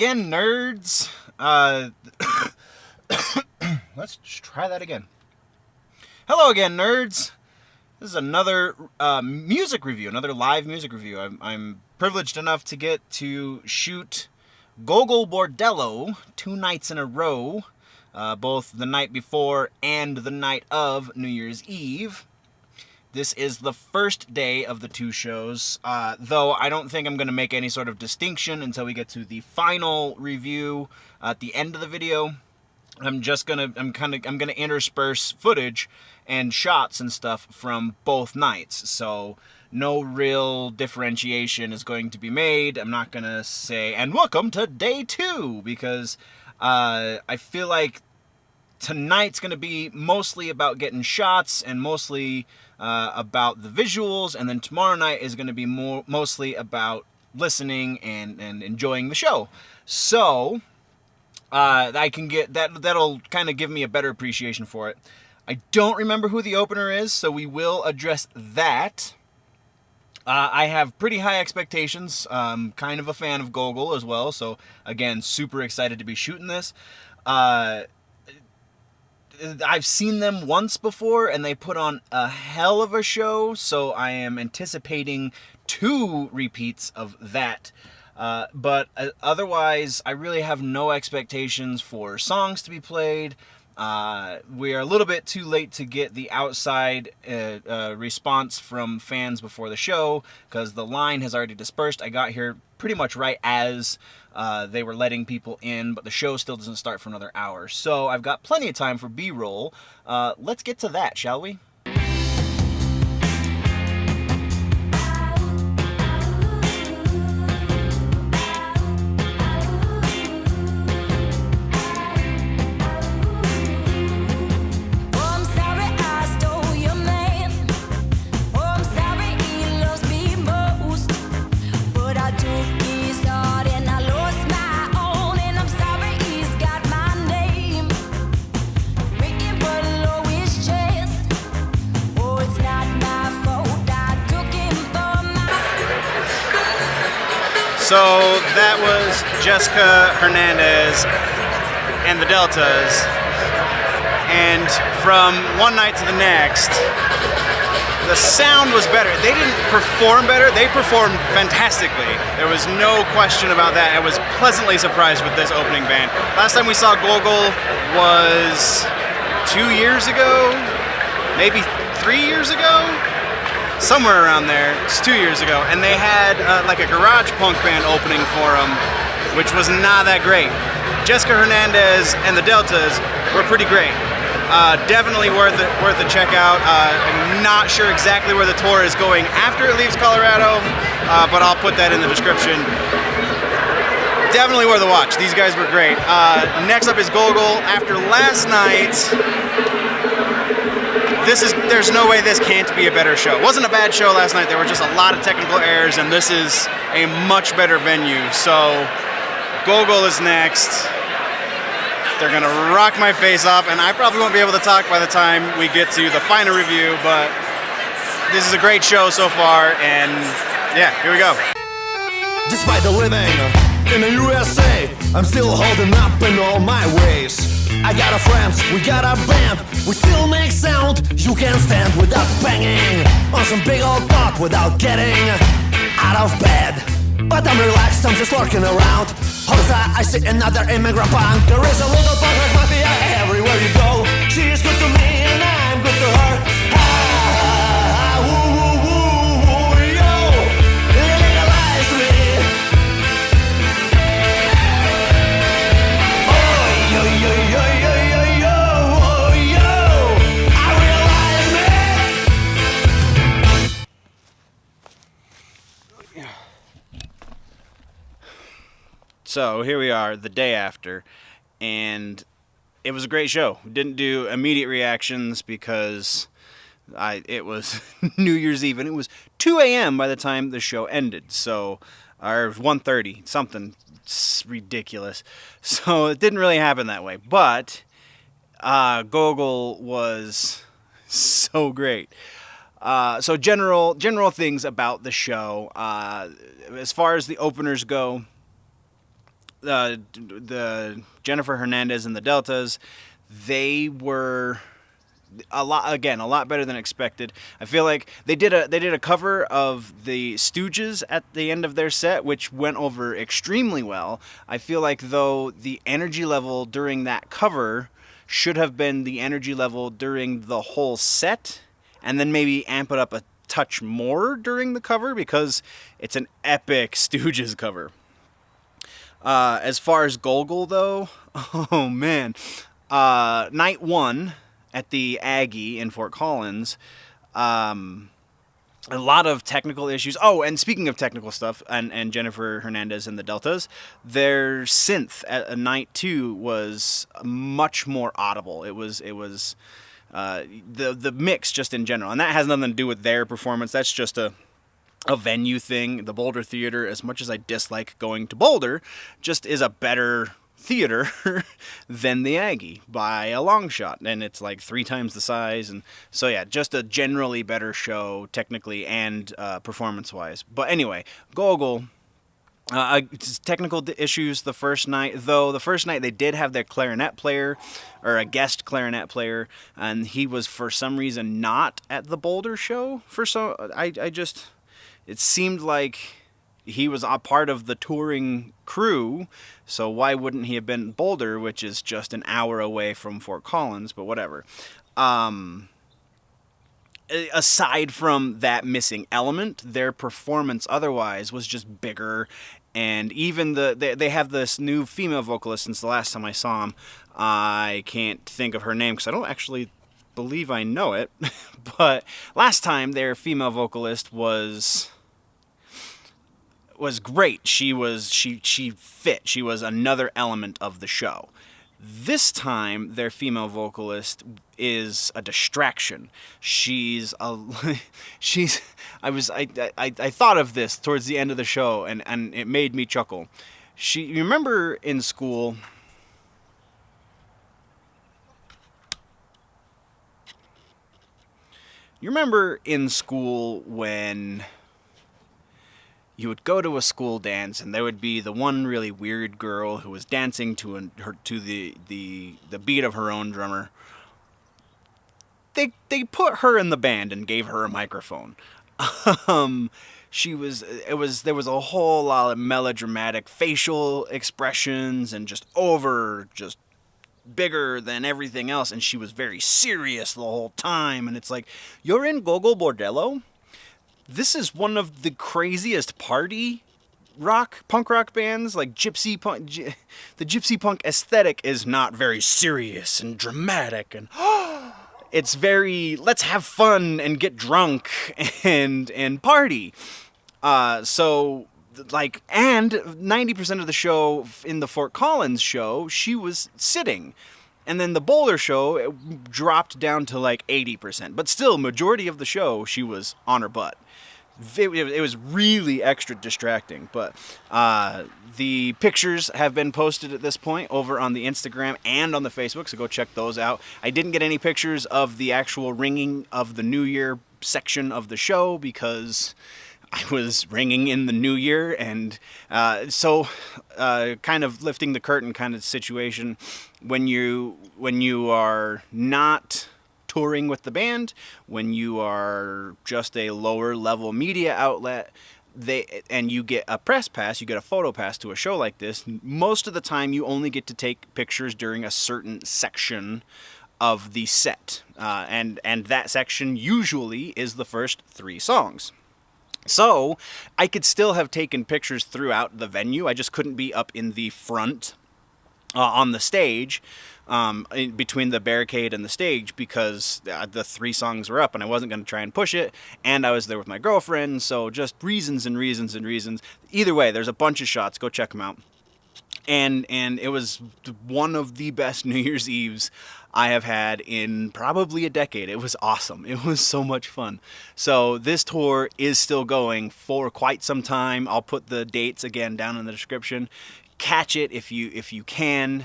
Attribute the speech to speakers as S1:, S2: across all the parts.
S1: again, nerds. Let's try that again. Hello again, nerds. This is another music review, another live music review. I'm privileged enough to get to shoot Gogol Bordello 2 nights in a row, both the night before and the night of New Year's Eve. This is the first day of the 2 shows, though I don't think I'm going to make any sort of distinction until we get to the final review at the end of the video. I'm gonna intersperse footage and shots and stuff from both nights, so no real differentiation is going to be made. I'm not gonna say, and welcome to day 2, because I feel like tonight's gonna be mostly about getting shots and mostly about the visuals, and then tomorrow night is gonna be mostly about listening and enjoying the show. So I can get that'll kind of give me a better appreciation for it. I don't remember who the opener is, so we will address that. I have pretty high expectations. Kind of a fan of Gogol as well, so again, super excited to be shooting this. I've seen them once before, and they put on a hell of a show, so I am anticipating 2 repeats of that. But otherwise, I really have no expectations for songs to be played. We are a little bit too late to get the outside response from fans before the show, because the line has already dispersed. I got here pretty much right as they were letting people in, but the show still doesn't start for another hour. So I've got plenty of time for B-roll. Let's get to that, shall we? So that was Jessica Hernandez and the Deltas, and from one night to the next, the sound was better. They didn't perform better, they performed fantastically. There was no question about that. I was pleasantly surprised with this opening band. Last time we saw Gogol was 2 years ago, maybe 3 years ago? Somewhere around there. It's 2 years ago, and they had like a garage punk band opening for them, which was not that great. Jessica Hernandez and the Deltas were pretty great. Definitely worth a check out. I'm not sure exactly where the tour is going after it leaves Colorado, but I'll put that in the description. Definitely worth a watch. These guys were great. Next up is Gogol. After last night, there's no way this can't be a better show. It wasn't a bad show last night. There were just a lot of technical errors, and this is a much better venue. So Gogol is next. They're gonna rock my face off, and I probably won't be able to talk by the time we get to the final review, but this is a great show so far, and yeah, here we go.
S2: Despite the living in the USA, I'm still holding up in all my ways. I got a friends, we got a band, we still make sound you can't stand without banging on some big old pot without getting out of bed. But I'm relaxed, I'm just lurking around. Hosa, I see another immigrant punk. There is a little punk like mafia everywhere you go. She is good to me and I'm good to her. Woo, woo, woo, woo, yo, legalize me. Oh, yo, yo, yo, yo, yo, yo, oh, yo, I realize me.
S1: So here we are, the day after, and it was a great show. We didn't do immediate reactions because it was New Year's Eve, and it was 2 a.m. by the time the show ended, so, or 1:30, something ridiculous. So it didn't really happen that way, but Gogol was so great. So general things about the show. As far as the openers go, the Jennifer Hernandez and the Deltas, they were a lot better than expected. I feel like they did a cover of the Stooges at the end of their set, which went over extremely well. I feel like though the energy level during that cover should have been the energy level during the whole set, and then maybe amp it up a touch more during the cover, because it's an epic Stooges cover. As far as Gogol though, oh man, night one at the Aggie in Fort Collins, a lot of technical issues. Oh, and speaking of technical stuff, and Jennifer Hernandez and the Deltas, their synth at night two was much more audible. It was the mix just in general, and that has nothing to do with their performance. That's just a venue thing. The Boulder Theater, as much as I dislike going to Boulder, just is a better theater than the Aggie by a long shot, and it's like 3 times the size, and so yeah, just a generally better show technically and performance-wise. But anyway, Gogol, technical issues the first night, though. The first night they did have their clarinet player, or a guest clarinet player, and he was for some reason not at the Boulder show. It seemed like he was a part of the touring crew, so why wouldn't he have been in Boulder, which is just an hour away from Fort Collins, but whatever. Aside from that missing element, their performance otherwise was just bigger, and even they have this new female vocalist since the last time I saw them. I can't think of her name because I don't actually believe I know it, but last time their female vocalist was great. She fit. She was another element of the show. This time, their female vocalist is a distraction. I thought of this towards the end of the show, and it made me chuckle. You remember in school, when you would go to a school dance and there would be the one really weird girl who was dancing to the beat of her own drummer. They put her in the band and gave her a microphone. There was a whole lot of melodramatic facial expressions and just bigger than everything else, and she was very serious the whole time, and it's like, you're in Gogol Bordello? This is one of the craziest punk rock bands, like gypsy punk. The gypsy punk aesthetic is not very serious and dramatic, and it's very, let's have fun and get drunk and party. And 90% of the show in the Fort Collins show, she was sitting. And then the Boulder show, it dropped down to like 80%. But still, majority of the show, she was on her butt. It was really extra distracting. But the pictures have been posted at this point over on the Instagram and on the Facebook, so go check those out. I didn't get any pictures of the actual ringing of the New Year section of the show because I was ringing in the New Year, and so kind of lifting the curtain kind of situation. When you are not touring with the band, when you are just a lower level media outlet, and you get a press pass, you get a photo pass to a show like this, most of the time you only get to take pictures during a certain section of the set, and that section usually is the first 3 songs. So I could still have taken pictures throughout the venue. I just couldn't be up in the front on the stage, between the barricade and the stage, because the 3 songs were up and I wasn't going to try and push it, and I was there with my girlfriend, so just reasons and reasons and reasons. Either way, there's a bunch of shots. Go check them out. And it was one of the best New Year's Eves I have had in probably a decade. It was awesome. It was so much fun. So this tour is still going for quite some time. I'll put the dates again down in the description. Catch it if you can.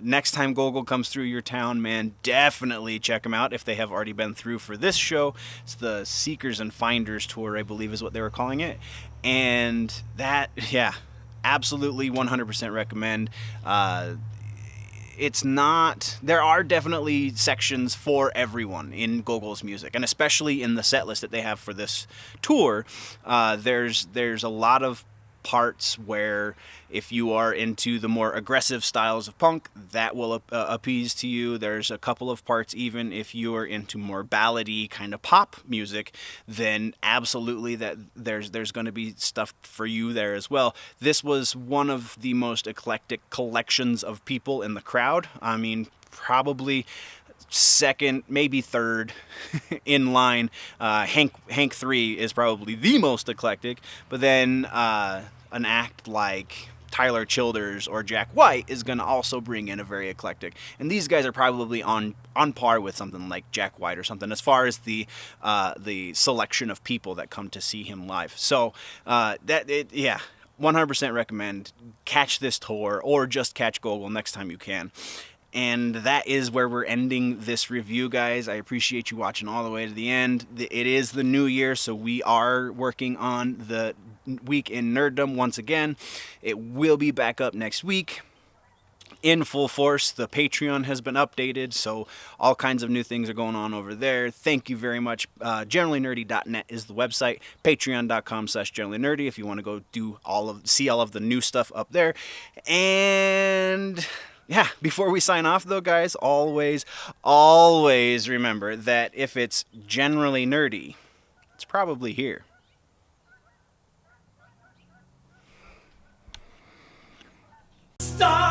S1: Next time Gogol comes through your town, man, definitely check them out if they have already been through for this show. It's the Seekers and Finders tour, I believe is what they were calling it. And that, yeah, absolutely 100% recommend. It's not, there are definitely sections for everyone in Gogol's music, and especially in the set list that they have for this tour. There's a lot of parts where if you are into the more aggressive styles of punk, that will appease to you. There's a couple of parts even if you are into more ballady kind of pop music, then absolutely that there's going to be stuff for you there as well. This was one of the most eclectic collections of people in the crowd. I mean, probably second, maybe third in line. Hank 3 is probably the most eclectic, but then an act like Tyler Childers or Jack White is going to also bring in a very eclectic. And these guys are probably on par with something like Jack White or something as far as the selection of people that come to see him live. So 100% recommend. Catch this tour or just catch Gogol next time you can. And that is where we're ending this review, guys. I appreciate you watching all the way to the end. It is the new year, so we are working on the week in nerddom once again. It will be back up next week in full force. The Patreon has been updated, so all kinds of new things are going on over there. Thank you very much. GenerallyNerdy.net is the website. Patreon.com/GenerallyNerdy if you want to go see all of the new stuff up there. And yeah, before we sign off though, guys, always remember that if it's generally nerdy, it's probably here.
S2: Stop!